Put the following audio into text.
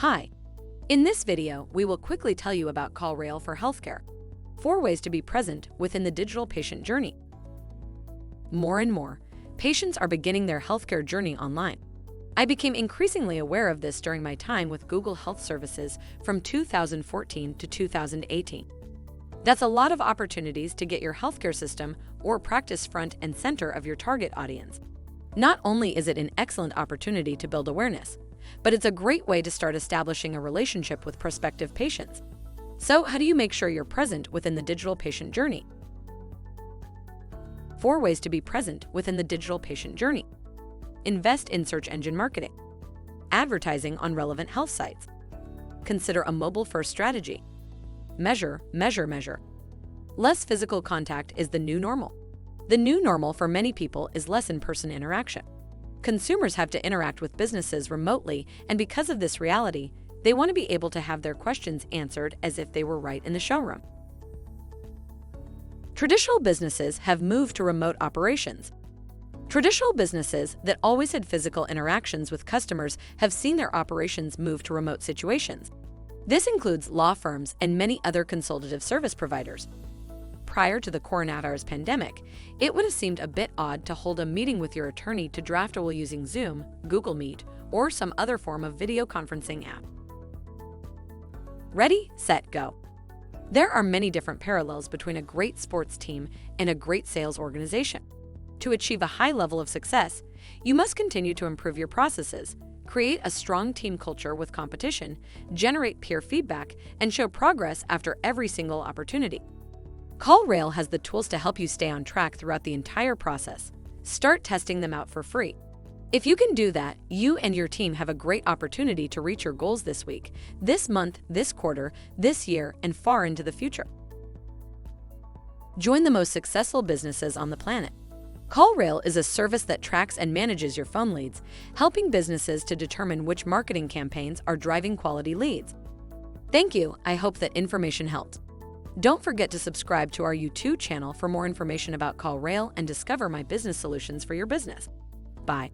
Hi. In this video, we will quickly tell you about CallRail for healthcare. 4 ways to be present within the digital patient journey. More and more, patients are beginning their healthcare journey online. I became increasingly aware of this during my time with Google Health Services from 2014 to 2018. That's a lot of opportunities to get your healthcare system or practice front and center of your target audience. Not only is it an excellent opportunity to build awareness, but it's a great way to start establishing a relationship with prospective patients. So, how do you make sure you're present within the digital patient journey? 4 ways to be present within the digital patient journey. Invest in search engine marketing. Advertising on relevant health sites. Consider a mobile-first strategy. Measure, measure, measure. Less physical contact is the new normal. The new normal for many people is less in-person interaction. Consumers have to interact with businesses remotely, and because of this reality, they want to be able to have their questions answered as if they were right in the showroom. Traditional businesses have moved to remote operations. Traditional businesses that always had physical interactions with customers have seen their operations move to remote situations. This includes law firms and many other consultative service providers. Prior to the coronavirus pandemic, it would have seemed a bit odd to hold a meeting with your attorney to draft a will using Zoom, Google Meet, or some other form of video conferencing app. Ready, set, go. There are many different parallels between a great sports team and a great sales organization. To achieve a high level of success, you must continue to improve your processes, create a strong team culture with competition, generate peer feedback, and show progress after every single opportunity. CallRail has the tools to help you stay on track throughout the entire process. Start testing them out for free. If you can do that, you and your team have a great opportunity to reach your goals this week, this month, this quarter, this year, and far into the future. Join the most successful businesses on the planet. CallRail is a service that tracks and manages your phone leads, helping businesses to determine which marketing campaigns are driving quality leads. Thank you. I hope that information helped. Don't forget to subscribe to our YouTube channel for more information about CallRail and discover my business solutions for your business. Bye.